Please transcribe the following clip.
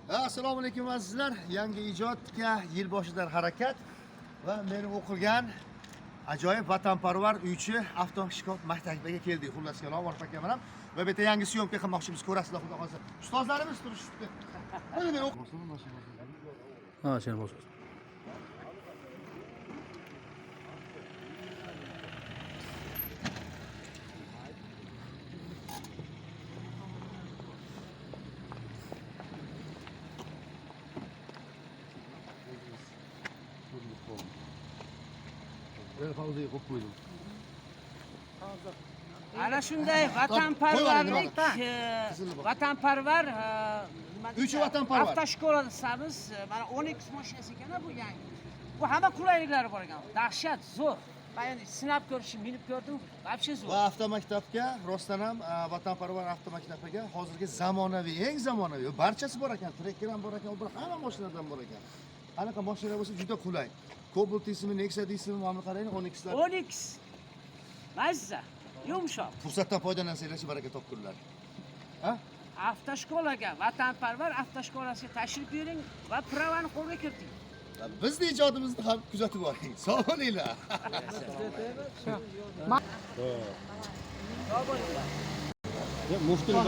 Assalomu alaykum azizlar. Yangi ijodga yil boshidan harakat va meni o'qigan ajoyib vatanparvar uychi avtoshkop maktabiga keldik. Xullas kalom Orif aka bilan va bu yerda yangi syomka qilmoqchimiz, ko'rasizlar xudo xohlasa. Ustozlarimiz turishibdi. Mana men Ha, sen bosh. havzaga qo'yib qo'ydim. Ana shunday vatanparvarlik, vatanparvar Uychi vatanparvar. avtoshkola desamiz, mana 10x mashinasi ekan bu yangi. Bu hamma qulayliklari bor ekan. Dahshat, zo'r. Men endi sinab ko'rishim, minib ko'rdim, вообще zo'r. Va avtomaktabga, rostdan ham vatanparvar avtomaktabiga hozirgi zamonaviy, eng zamonaviy barchasi bor ekan. Trekker ham bor ekan, bir hamma mashinadan bor ekan. Qanaqa mashina bo'lsa juda qulay. Cobalt deysizmi, Nexia deysizmi, mana qarang 10xlar. 10x. Mazza, yumshoq. Fursatdan foydalansanglar baraka topkurlar. Ha? Avtoshkolaga, vatanparvar avtoshkolasiga tashrif buyuring va pravani qo'lga kiriting. Bizni ijodimizni ham kuzatib boring. Sog' bo'linglar. Muftini